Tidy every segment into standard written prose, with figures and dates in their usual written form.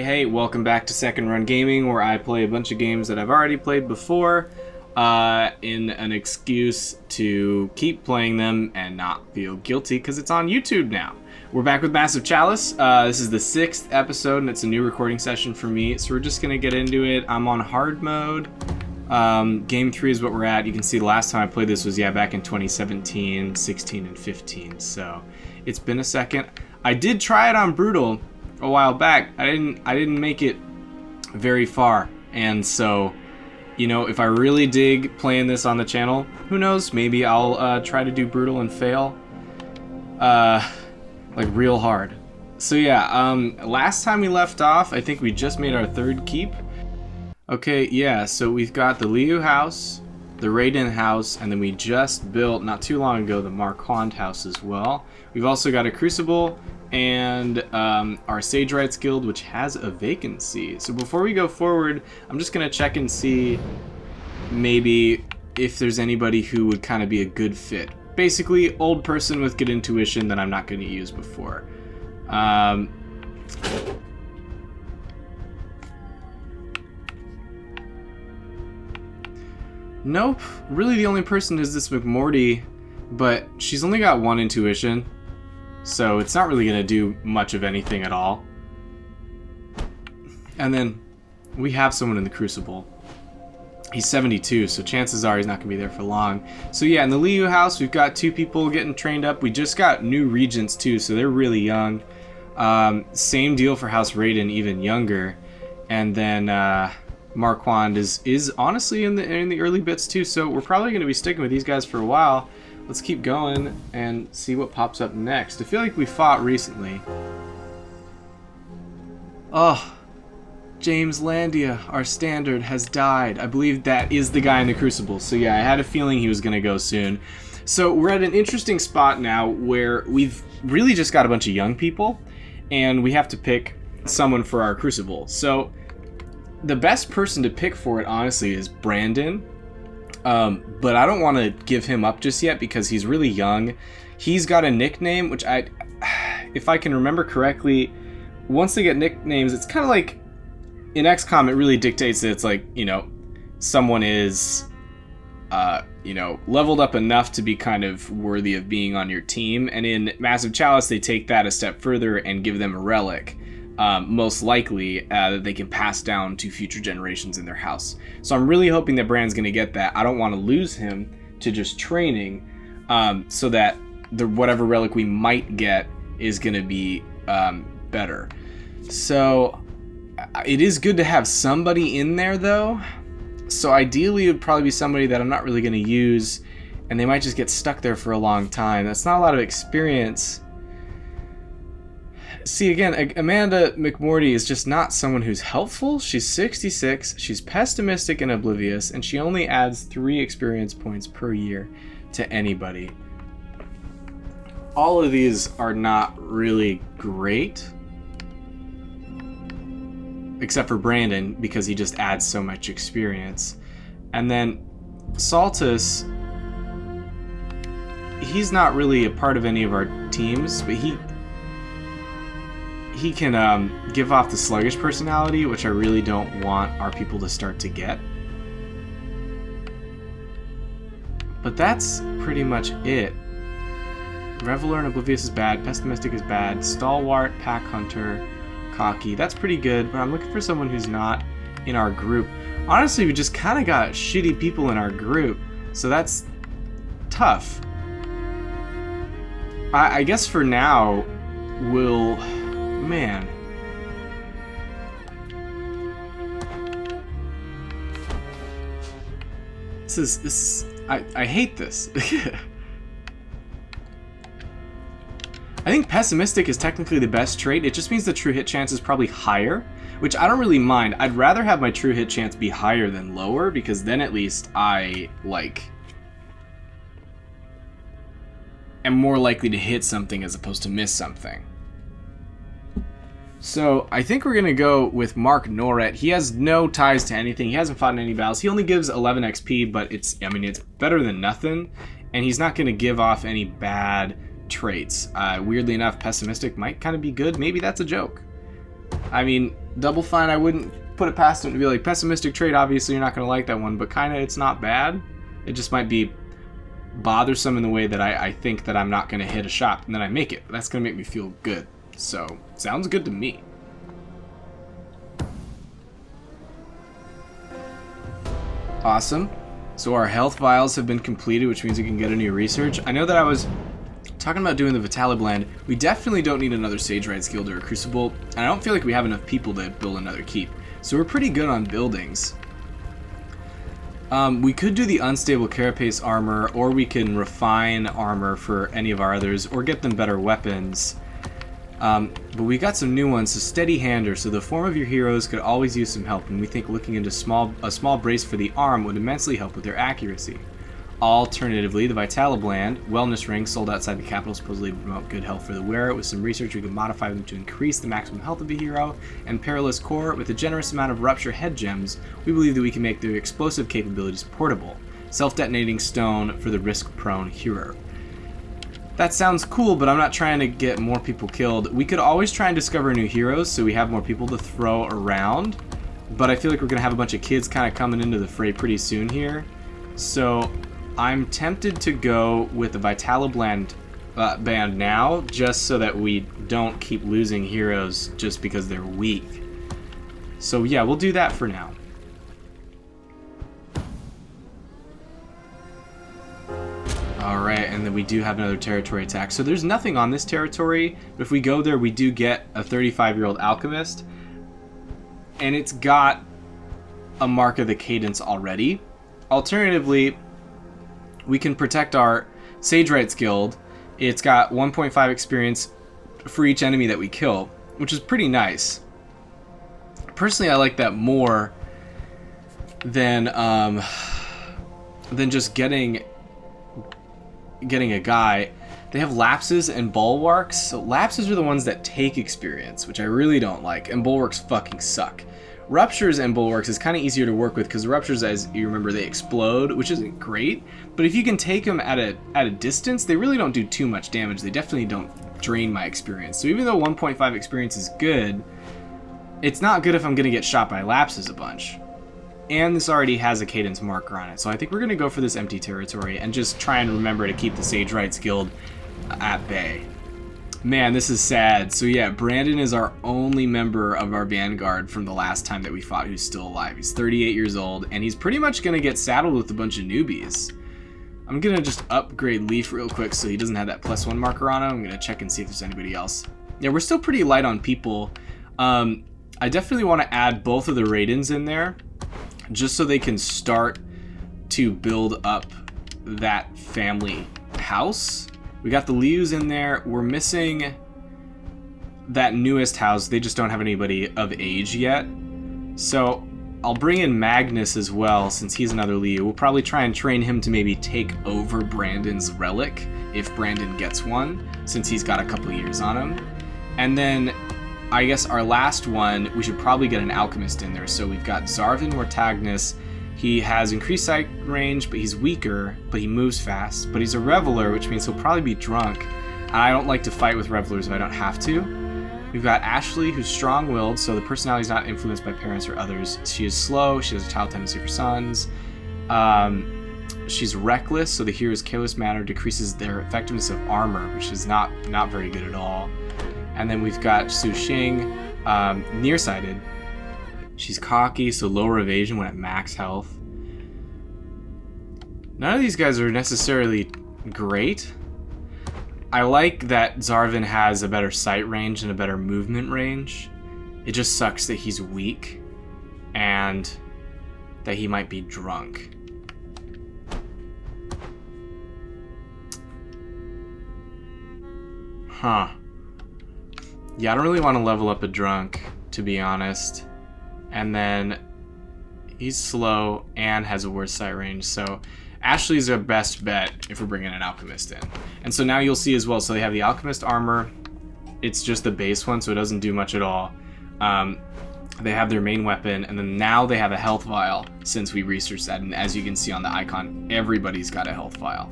Hey, welcome back to Second Run Gaming, where I play a bunch of games that I've already played before in an excuse to keep playing them and not feel guilty because it's on YouTube now. We're back with Massive Chalice. This is the 6th episode and it's a new recording session for me, so we're just going to get into it. I'm on hard mode. Game 3 is what we're at. You can see the last time I played this was, back in 2017, 16, and 15, so it's been a second. I did try it on Brutal a while back. I didn't make it very far, and so, you know, if I really dig playing this on the channel, who knows, maybe I'll try to do Brutal and fail like real hard. So last time we left off, I think we just made our 3rd keep. Okay, so we've got the Liu house, the Raiden house, and then we just built, not too long ago, the Marquand house as well. We've also got a Crucible and our Sage Rights Guild, which has a vacancy. So before we go forward, I'm just going to check and see maybe if there's anybody who would kind of be a good fit. Basically, old person with good intuition that I'm not going to use before. Nope, really the only person is this McMorty, but she's only got 1 intuition, so it's not really going to do much of anything at all. And then we have someone in the Crucible. He's 72, so chances are he's not going to be there for long. So in the Liu house, we've got 2 people getting trained up. We just got new regents too, so they're really young. Same deal for House Raiden, even younger. And then Marquand is honestly in the early bits too, so we're probably going to be sticking with these guys for a while. Let's keep going and see what pops up next. I feel like we fought recently. Oh, James Landia, our standard, has died. I believe that is the guy in the Crucible. So I had a feeling he was going to go soon. So we're at an interesting spot now where we've really just got a bunch of young people, and we have to pick someone for our Crucible. So the best person to pick for it, honestly, is Brandon. But I don't want to give him up just yet because he's really young. He's got a nickname, which if I can remember correctly, once they get nicknames, it's kind of like in XCOM, it really dictates that it's like, someone is, leveled up enough to be kind of worthy of being on your team. And in Massive Chalice, they take that a step further and give them a relic. Most likely that they can pass down to future generations in their house. So I'm really hoping that Brand's going to get that. I don't want to lose him to just training, so that whatever relic we might get is going to be better. So it is good to have somebody in there though. So ideally it would probably be somebody that I'm not really going to use, and they might just get stuck there for a long time. That's not a lot of experience. See, again, Amanda McMorty is just not someone who's helpful. She's 66, she's pessimistic and oblivious, and she only adds 3 experience points per year to anybody. All of these are not really great, except for Brandon, because he just adds so much experience. And then Saltus, he's not really a part of any of our teams, but he can give off the sluggish personality, which I really don't want our people to start to get. But that's pretty much it. Reveler and Oblivious is bad, Pessimistic is bad, Stalwart, Pack Hunter, Cocky, that's pretty good, but I'm looking for someone who's not in our group. Honestly, we just kind of got shitty people in our group, so that's tough. I guess for now, we'll... Man. This is I hate this. I think Pessimistic is technically the best trait. It just means the true hit chance is probably higher, which I don't really mind. I'd rather have my true hit chance be higher than lower, because then at least I, am more likely to hit something as opposed to miss something. So I think we're going to go with Mark Noret. He has no ties to anything. He hasn't fought in any battles. He only gives 11 XP, but it's better than nothing. And he's not going to give off any bad traits. Weirdly enough, Pessimistic might kind of be good. Maybe that's a joke. I mean, Double Fine, I wouldn't put it past him to be like, pessimistic trait, obviously you're not going to like that one, but kind of it's not bad. It just might be bothersome in the way that I think that I'm not going to hit a shot, and then I make it. That's going to make me feel good. So, sounds good to me. Awesome. So our health vials have been completed, which means we can get a new research. I know that I was talking about doing the Vitali blend. We definitely don't need another Sage Rights Guild or a Crucible, and I don't feel like we have enough people to build another keep. So we're pretty good on buildings. We could do the unstable carapace armor, or we can refine armor for any of our others, or get them better weapons. But we got some new ones, so steady hander, so the form of your heroes could always use some help, and we think looking into a small brace for the arm would immensely help with their accuracy. Alternatively, the Vitali Bland, wellness ring sold outside the capital, supposedly promote good health for the wearer. With some research, we can modify them to increase the maximum health of the hero. And perilous core, with a generous amount of rupture head gems, we believe that we can make their explosive capabilities portable. Self-detonating stone for the risk-prone hero. That sounds cool, but I'm not trying to get more people killed. We could always try and discover new heroes so we have more people to throw around, but I feel like we're going to have a bunch of kids kind of coming into the fray pretty soon here. So I'm tempted to go with the Vitali band now, just so that we don't keep losing heroes just because they're weak. So yeah, we'll do that for now. Alright, and then we do have another territory attack. So there's nothing on this territory, but if we go there, we do get a 35-year-old alchemist. And it's got a mark of the cadence already. Alternatively, we can protect our Sage Rights Guild. It's got 1.5 experience for each enemy that we kill, which is pretty nice. Personally, I like that more than just getting a guy. They have lapses and bulwarks. So lapses are the ones that take experience, which I really don't like, and bulwarks fucking suck. Ruptures and bulwarks is kind of easier to work with because ruptures, as you remember, they explode, which isn't great. But if you can take them at a distance, they really don't do too much damage. They definitely don't drain my experience. So even though 1.5 experience is good, it's not good if I'm going to get shot by lapses a bunch. And this already has a cadence marker on it. So I think we're going to go for this empty territory and just try and remember to keep the Sage Rights Guild at bay. Man, this is sad. So yeah, Brandon is our only member of our Vanguard from the last time that we fought who's still alive. He's 38 years old, and he's pretty much going to get saddled with a bunch of newbies. I'm going to just upgrade Leaf real quick so he doesn't have that +1 marker on him. I'm going to check and see if there's anybody else. Yeah, we're still pretty light on people. I definitely want to add both of the Raidens in there, just so they can start to build up that family house. We got the Lius in there. We're missing that newest house. They just don't have anybody of age yet. So I'll bring in Magnus as well, since he's another Liu. We'll probably try and train him to maybe take over Brandon's relic, if Brandon gets one, since he's got a couple years on him. And then I guess our last one, we should probably get an alchemist in there. So we've got Zarvin Mortagnus. He has increased sight range, but he's weaker, but he moves fast. But he's a reveler, which means he'll probably be drunk. And I don't like to fight with revelers if I don't have to. We've got Ashley, who's strong-willed, so the personality is not influenced by parents or others. She is slow. She has a child tendency for sons. She's reckless, so the hero's careless manner decreases their effectiveness of armor, which is not very good at all. And then we've got Su Xing, nearsighted. She's cocky, so lower evasion when at max health. None of these guys are necessarily great. I like that Zarvin has a better sight range and a better movement range. It just sucks that he's weak and that he might be drunk. Huh. Yeah, I don't really want to level up a drunk, to be honest. And then he's slow and has a worse sight range, so Ashley's our best bet if we're bringing an alchemist in. And so now you'll see as well, so they have the alchemist armor. It's just the base one, so it doesn't do much at all. They have their main weapon, and then now they have a health vial since we researched that. And as you can see on the icon, everybody's got a health vial.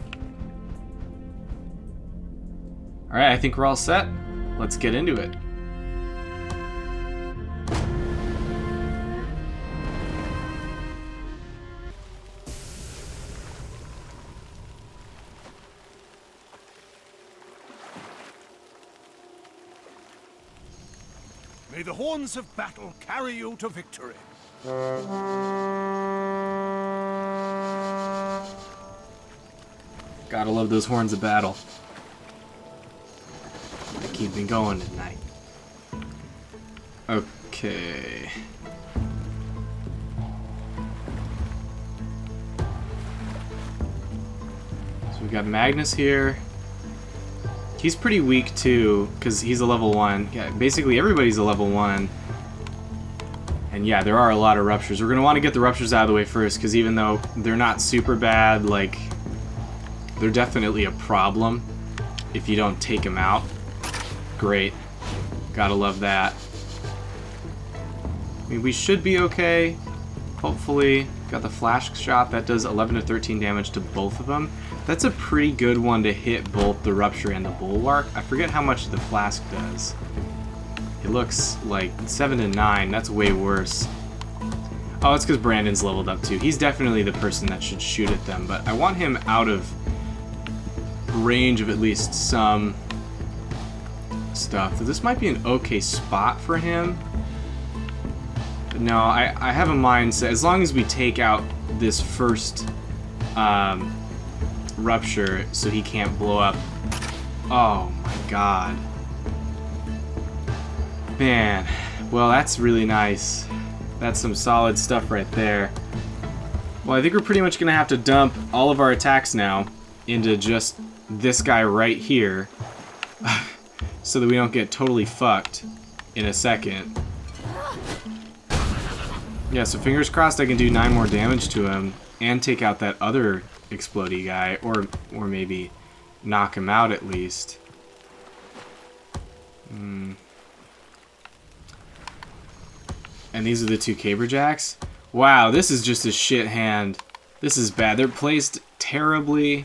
All right, I think we're all set. Let's get into it. May the horns of battle carry you to victory. Gotta love those horns of battle. They keep me going at night. Okay. So we got Magnus here. He's pretty weak too, because he's a level 1. Yeah, basically everybody's a level 1. And yeah, there are a lot of ruptures. We're going to want to get the ruptures out of the way first, because even though they're not super bad, like, they're definitely a problem if you don't take them out. Great. Gotta love that. I mean, we should be okay. Hopefully. Got the flash shot. That does 11 to 13 damage to both of them. That's a pretty good one to hit both the rupture and the bulwark. I forget how much the flask does. It looks like 7 to 9. That's way worse. Oh, it's because Brandon's leveled up too. He's definitely the person that should shoot at them, but I want him out of range of at least some stuff. So this might be an okay spot for him. But no, I have a mindset. As long as we take out this first rupture so he can't blow up. Oh my god. Man. Well, that's really nice. That's some solid stuff right there. Well, I think we're pretty much going to have to dump all of our attacks now into just this guy right here so that we don't get totally fucked in a second. Yeah, so fingers crossed I can do 9 more damage to him and take out that other explodey guy, or maybe knock him out at least. And these are the 2 caberjacks. Wow, this is just a shit hand. This is bad. They're placed terribly.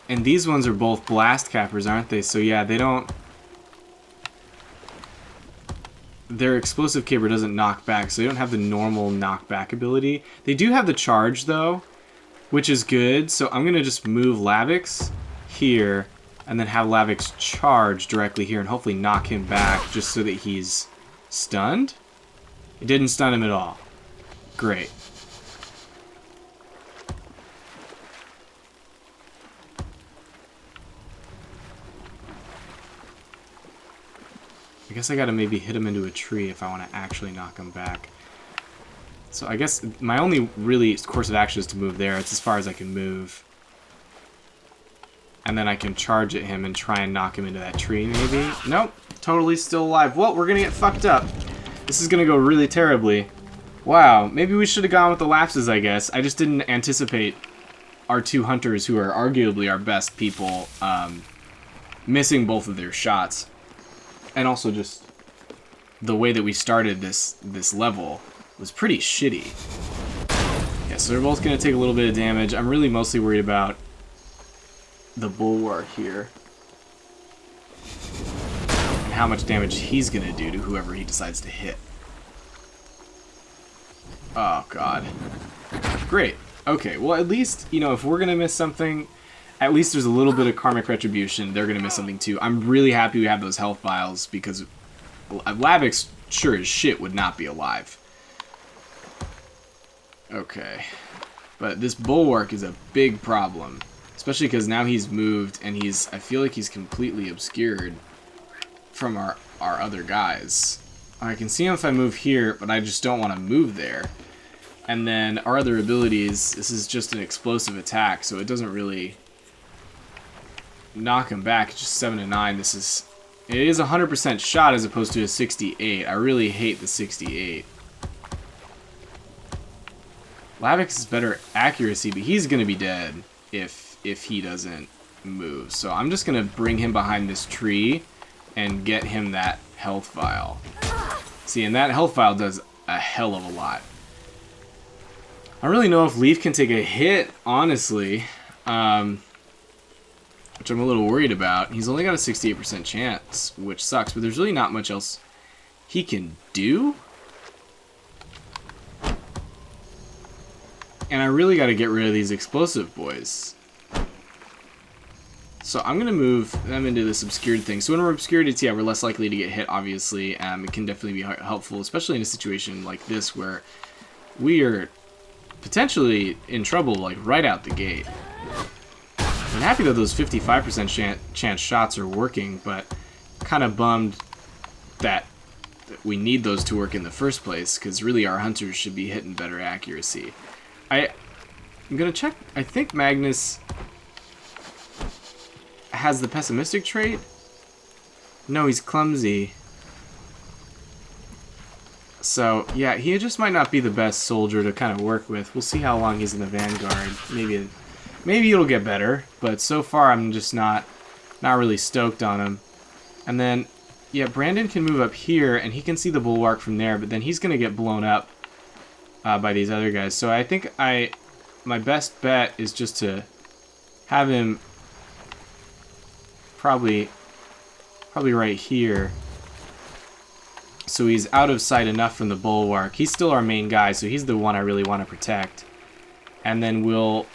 And these ones are both blast cappers, aren't they? So yeah, they don't... Their explosive caber doesn't knock back, so they don't have the normal knockback ability. They do have the charge, though, which is good. So I'm going to just move Lavix here, and then have Lavix charge directly here, and hopefully knock him back, just so that he's stunned. It didn't stun him at all. Great. I guess I gotta maybe hit him into a tree if I want to actually knock him back. So I guess my only really course of action is to move there. It's as far as I can move. And then I can charge at him and try and knock him into that tree maybe. Nope. Totally still alive. Well, we're gonna get fucked up. This is gonna go really terribly. Wow. Maybe we should have gone with the lapses, I guess. I just didn't anticipate our 2 hunters, who are arguably our best people, missing both of their shots. And also just the way that we started this level was pretty shitty. Yeah, so they're both going to take a little bit of damage. I'm really mostly worried about the bulwark here. And how much damage he's going to do to whoever he decides to hit. Oh, God. Great. Okay, well, at least, you know, if we're going to miss something... At least there's a little bit of karmic retribution. They're going to miss something too. I'm really happy we have those health vials, because Lavix, sure as shit, would not be alive. Okay. But this bulwark is a big problem. Especially because now he's moved, and I feel like he's completely obscured from our other guys. I can see him if I move here, but I just don't want to move there. And then our other abilities, this is just an explosive attack, so it doesn't really... knock him back. It's just 7 to 9. It is 100% shot as opposed to a 68. I really hate the 68. Lavix is better accuracy, but he's gonna be dead if he doesn't move. So I'm just gonna bring him behind this tree and get him that health vial. See, and that health vial does a hell of a lot. I don't really know if Leaf can take a hit, honestly. Which I'm a little worried about. He's only got a 68% chance, which sucks, but there's really not much else he can do. And I really got to get rid of these explosive boys. So I'm going to move them into this obscured thing. So when we're obscured, it's, yeah, we're less likely to get hit, obviously. It can definitely be helpful, especially in a situation like this where we are potentially in trouble, like, right out the gate. I'm happy that those 55% chance shots are working, but kind of bummed that we need those to work in the first place, because really our hunters should be hitting better accuracy. I'm going to check. I think Magnus has the pessimistic trait. No, he's clumsy. So, yeah, he just might not be the best soldier to kind of work with. We'll see how long he's in the Vanguard. Maybe it'll get better, but so far I'm just not really stoked on him. And then, yeah, Brandon can move up here, and he can see the bulwark from there, but then he's going to get blown up by these other guys. So I think my best bet is just to have him probably right here. So he's out of sight enough from the bulwark. He's still our main guy, so he's the one I really want to protect. And then we'll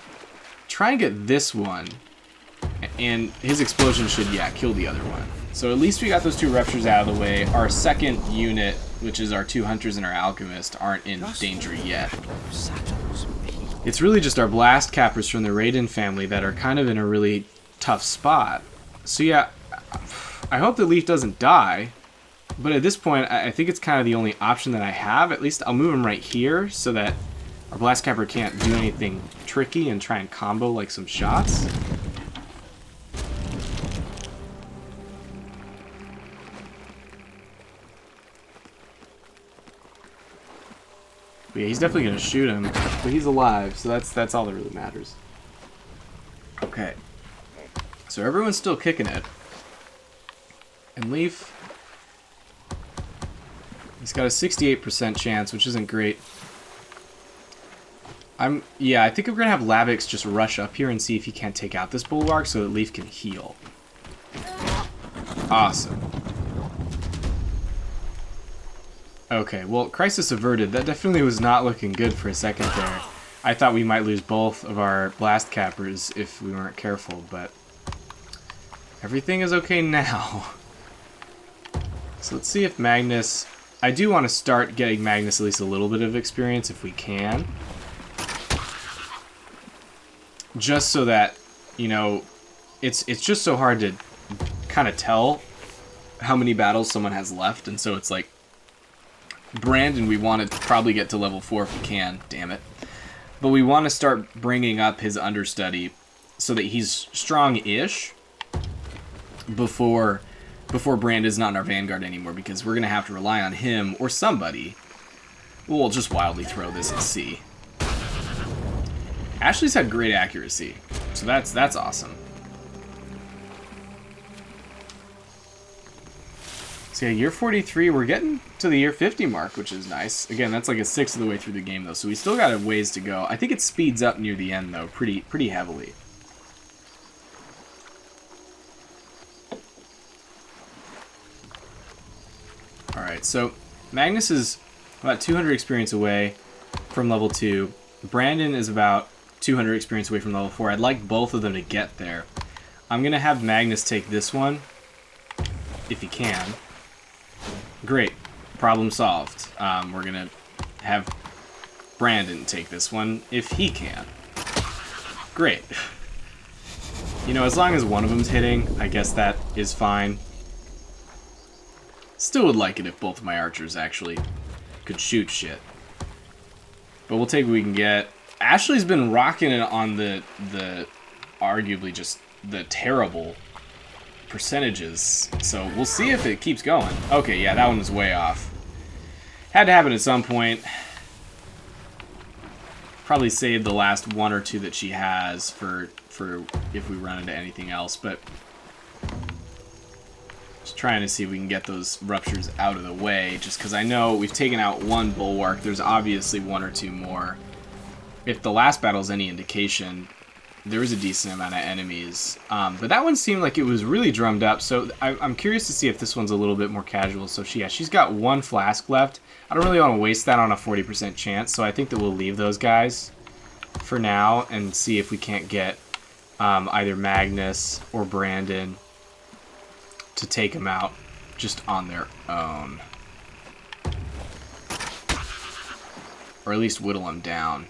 try and get this one. And his explosion should, yeah, kill the other one. So at least we got those 2 ruptures out of the way. Our second unit, which is our 2 hunters and our alchemist, aren't in danger yet. It's really just our blast cappers from the Raiden family that are kind of in a really tough spot. So yeah, I hope the Leaf doesn't die. But at this point, I think it's kind of the only option that I have. At least I'll move him right here so that our blast capper can't do anything tricky and try and combo like some shots. But yeah, he's definitely going to shoot him, but he's alive, so that's all that really matters. Okay. So everyone's still kicking it. And Leaf, he's got a 68% chance, which isn't great. Yeah, I think we're going to have Lavix just rush up here and see if he can't take out this bulwark so that Leaf can heal. Awesome. Okay, well, crisis averted. That definitely was not looking good for a second there. I thought we might lose both of our blast cappers if we weren't careful, but everything is okay now. So let's see if Magnus... I do want to start getting Magnus at least a little bit of experience if we can. Just so that, you know, it's just so hard to kind of tell how many battles someone has left, and so it's like, Brandon, we want to probably get to level 4 if we can, damn it. But we want to start bringing up his understudy so that he's strong-ish before Brandon's not in our Vanguard anymore, because we're going to have to rely on him or somebody. We'll just wildly throw this and see. Ashley's had great accuracy, so that's awesome. So yeah, year 43, we're getting to the year 50 mark, which is nice. Again, that's like a 1/6 of the way through the game, though, so we still got a ways to go. I think it speeds up near the end, though, pretty heavily. Alright, so Magnus is about 200 experience away from level 2. Brandon is about 200 experience away from level 4. I'd like both of them to get there. I'm going to have Magnus take this one, if he can. Great. Problem solved. We're going to have Brandon take this one, if he can. Great. You know, as long as one of them's hitting, I guess that is fine. Still would like it if both of my archers actually could shoot shit. But we'll take what we can get. Ashley's been rocking it on the arguably just the terrible percentages. So we'll see if it keeps going. Okay, yeah, that one was way off. Had to happen at some point. Probably save the last 1 or 2 that she has for if we run into anything else, but just trying to see if we can get those ruptures out of the way, just because I know we've taken out 1 bulwark. There's obviously 1 or 2 more. If the last battle is any indication, there was a decent amount of enemies. But that one seemed like it was really drummed up, so I'm curious to see if this one's a little bit more casual. So she's got 1 flask left. I don't really want to waste that on a 40% chance, so I think that we'll leave those guys for now and see if we can't get either Magnus or Brandon to take him out just on their own. Or at least whittle him down.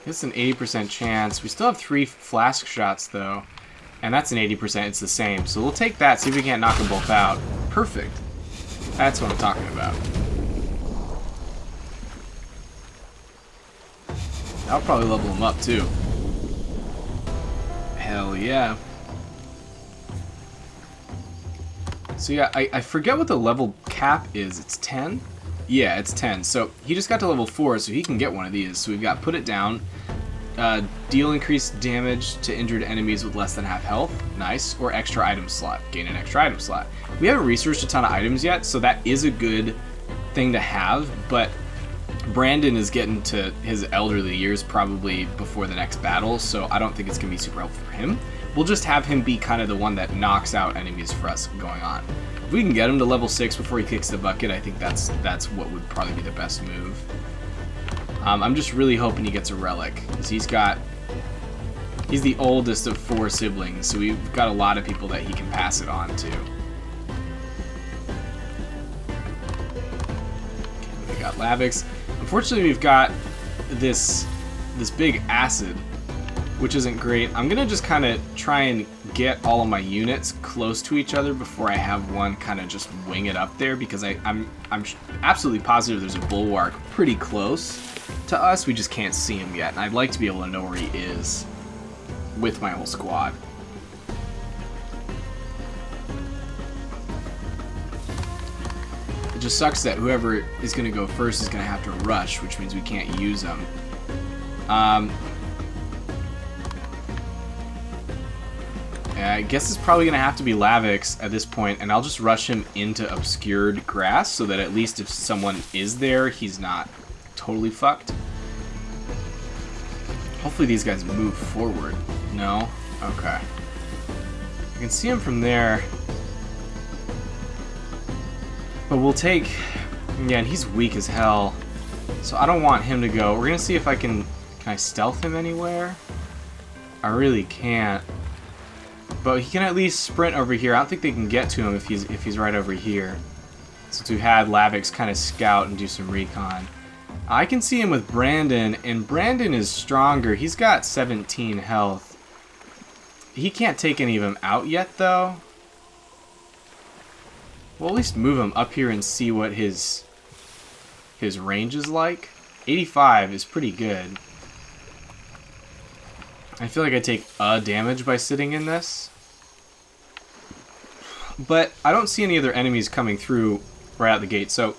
It's an 80% chance. We still have 3 flask shots, though. And that's an 80%. It's the same. So we'll take that, see if we can't knock them both out. Perfect. That's what I'm talking about. That'll probably level them up, too. Hell yeah. So yeah, I forget what the level cap is. It's 10? Yeah, it's 10. So he just got to level 4, so he can get one of these. So we've got Put It Down. Deal increased damage to injured enemies with less than half health. Nice. Or extra item slot. Gain an extra item slot. We haven't researched a ton of items yet, so that is a good thing to have. But Brandon is getting to his elderly years probably before the next battle, so I don't think it's going to be super helpful for him. We'll just have him be kind of the one that knocks out enemies for us going on. If we can get him to level 6 before he kicks the bucket, I think that's what would probably be the best move. I'm just really hoping he gets a relic, because he's the oldest of 4 siblings, so we've got a lot of people that he can pass it on to. We got Lavix. Unfortunately, we've got this big acid, which isn't great. I'm gonna just kind of try and get all of my units close to each other before I have one kind of just wing it up there, because I'm absolutely positive there's a bulwark pretty close to us. We just can't see him yet, and I'd like to be able to know where he is with my whole squad. It just sucks that whoever is going to go first is going to have to rush, which means we can't use them. I guess it's probably going to have to be Lavix at this point, and I'll just rush him into obscured grass so that at least if someone is there, he's not totally fucked. Hopefully these guys move forward. No? Okay. I can see him from there. But we'll take... Yeah, and he's weak as hell. So I don't want him to go. We're going to see if I can... Can I stealth him anywhere? I really can't. But he can at least sprint over here. I don't think they can get to him if he's right over here. Since we've had Lavix kind of scout and do some recon. I can see him with Brandon, and Brandon is stronger. He's got 17 health. He can't take any of them out yet, though. We'll at least move him up here and see what his range is like. 85 is pretty good. I feel like I take a damage by sitting in this. But I don't see any other enemies coming through right out the gate, so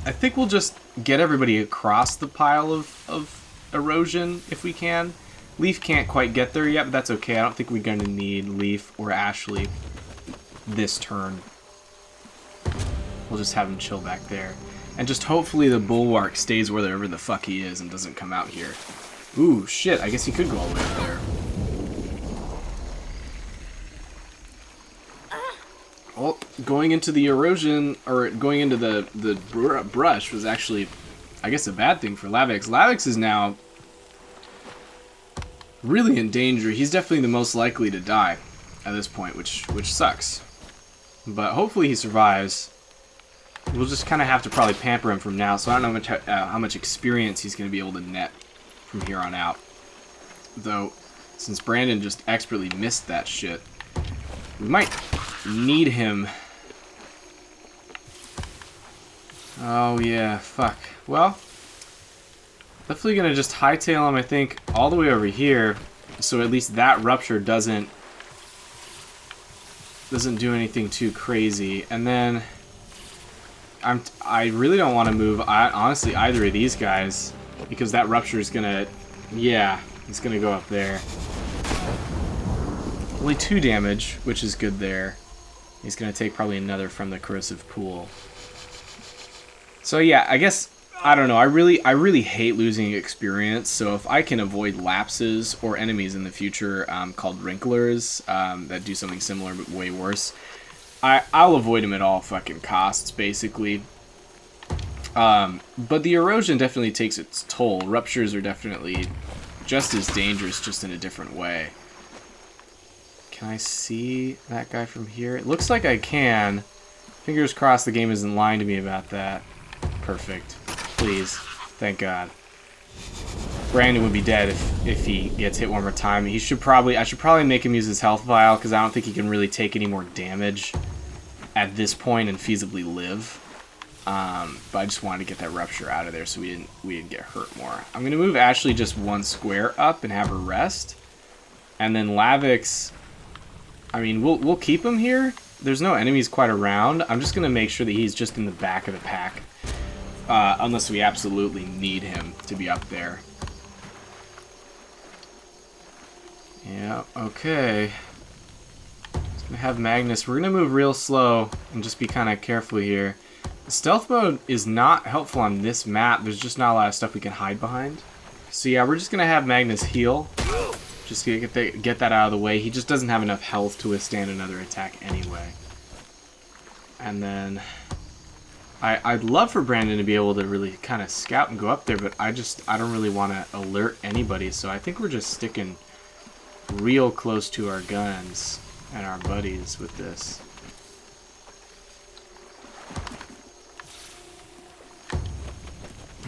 I think we'll just get everybody across the pile of erosion if we can. Leaf can't quite get there yet, but that's okay. I don't think we're going to need Leaf or Ashley this turn. We'll just have him chill back there. And just hopefully the bulwark stays wherever the fuck he is and doesn't come out here. Ooh, shit, I guess he could go all the way up there. Well, going into the erosion, or going into the brush was actually, I guess, a bad thing for Lavix. Lavix is now really in danger. He's definitely the most likely to die at this point, which sucks. But hopefully he survives. We'll just kind of have to probably pamper him from now, so I don't know how much experience he's going to be able to net from here on out. Though, since Brandon just expertly missed that shit, we might need him. Oh yeah, fuck. Well, definitely gonna just hightail him, I think, all the way over here, so at least that rupture doesn't do anything too crazy. And then I really don't want to move honestly either of these guys, because that rupture is gonna, yeah, it's gonna go up there. Only 2 damage, which is good there. He's gonna take probably another from the corrosive pool. So yeah, I guess I don't know. I really hate losing experience. So if I can avoid lapses or enemies in the future called wrinklers that do something similar but way worse, I'll avoid them at all fucking costs, basically. But the erosion definitely takes its toll. Ruptures are definitely just as dangerous, just in a different way. Can I see that guy from here? It looks like I can. Fingers crossed the game isn't lying to me about that. Perfect. Please. Thank God. Brandon would be dead if he gets hit one more time. I should probably make him use his health vial, because I don't think he can really take any more damage at this point and feasibly live. But I just wanted to get that rupture out of there so we didn't get hurt more. I'm gonna move Ashley just one square up and have her rest. And then Lavix, I mean, we'll keep him here. There's no enemies quite around. I'm just gonna make sure that he's just in the back of the pack. Unless we absolutely need him to be up there. Yeah, okay. Just gonna have Magnus. We're gonna move real slow and just be kind of careful here. The stealth mode is not helpful on this map. There's just not a lot of stuff we can hide behind. So yeah, we're just gonna have Magnus heal. Just to get that out of the way. He just doesn't have enough health to withstand another attack anyway. And then I'd love for Brandon to be able to really kind of scout and go up there, but I don't really want to alert anybody, so I think we're just sticking real close to our guns and our buddies with this.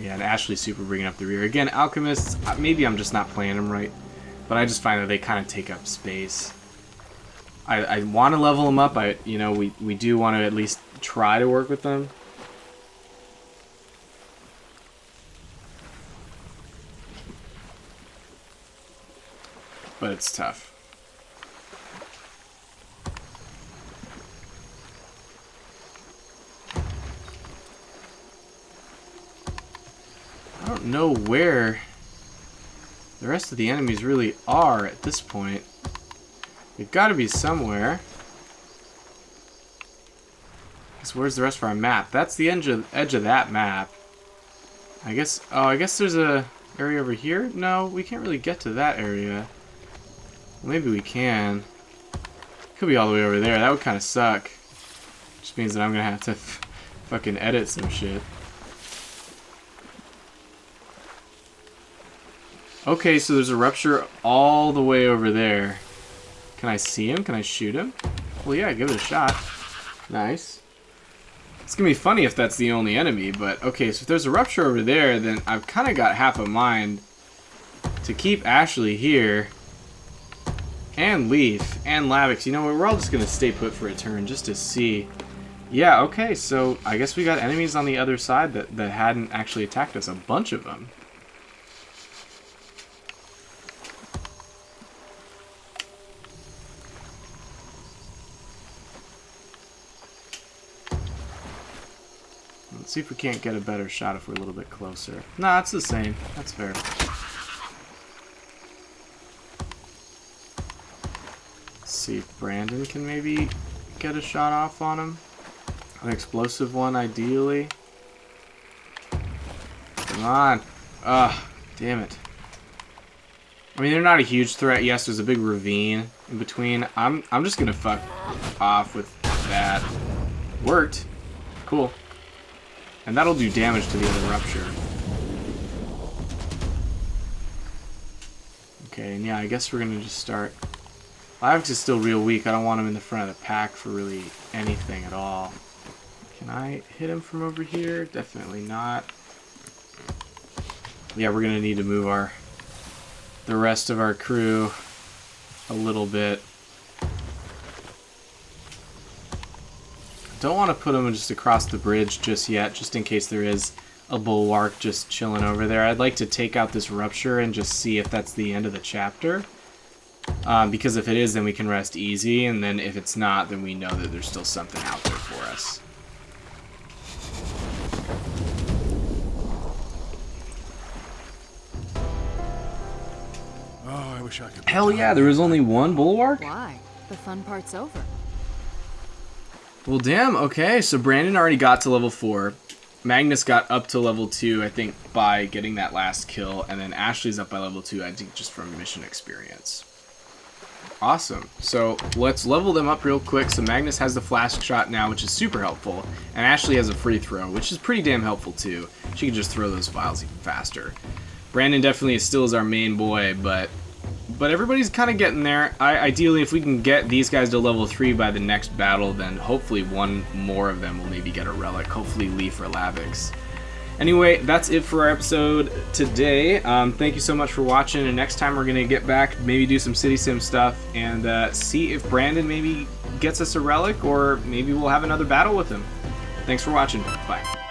Yeah, and Ashley's super bringing up the rear. Again, Alchemists, maybe I'm just not playing them right, but I just find that they kind of take up space. I want to level them up. We do want to at least try to work with them. But it's tough. I don't know where the rest of the enemies really are at this point. They've got to be somewhere. Guess where's the rest of our map? That's the edge of that map. I guess there's a area over here? No, we can't really get to that area. Maybe we can. Could be all the way over there. That would kind of suck. Just means that I'm gonna have to fucking edit some shit. Okay, so there's a rupture all the way over there. Can I see him? Can I shoot him? Well, yeah, give it a shot. Nice. It's gonna be funny if that's the only enemy, but okay, so if there's a rupture over there, then I've kind of got half a mind to keep Ashley here. And Leaf, and Lavix. You know what, we're all just going to stay put for a turn just to see. Yeah, okay, so I guess we got enemies on the other side that hadn't actually attacked us. A bunch of them. Let's see if we can't get a better shot if we're a little bit closer. Nah, it's the same. That's fair. See if Brandon can maybe get a shot off on him. An explosive one, ideally. Come on. Ugh, damn it. I mean, they're not a huge threat. Yes, there's a big ravine in between. I'm just gonna fuck off with that. Worked. Cool. And that'll do damage to the other rupture. Okay, and yeah, I guess we're gonna just start. Lavix is still real weak. I don't want him in the front of the pack for really anything at all. Can I hit him from over here? Definitely not. Yeah, we're gonna need to move the rest of our crew a little bit. Don't want to put them just across the bridge just yet, just in case there is a bulwark just chilling over there. I'd like to take out this rupture and just see if that's the end of the chapter. Because if it is, then we can rest easy, and then if it's not, then we know that there's still something out there for us. Oh, I wish I could. Hell yeah, there was only one bulwark? Why? The fun part's over. Well, damn, okay, so Brandon already got to level 4. Magnus got up to level 2, I think, by getting that last kill, and then Ashley's up by level 2, I think, just from mission experience. Awesome. So let's level them up real quick. So Magnus has the flash shot now, which is super helpful, and Ashley has a free throw, which is pretty damn helpful too. She can just throw those files even faster. Brandon definitely still is our main boy, but everybody's kind of getting there. Ideally, if we can get these guys to level 3 by the next battle, then hopefully one more of them will maybe get a relic. Hopefully Leaf or Lavix. Anyway, that's it for our episode today. Thank you so much for watching, and next time we're going to get back, maybe do some City Sim stuff, and see if Brandon maybe gets us a relic, or maybe we'll have another battle with him. Thanks for watching. Bye.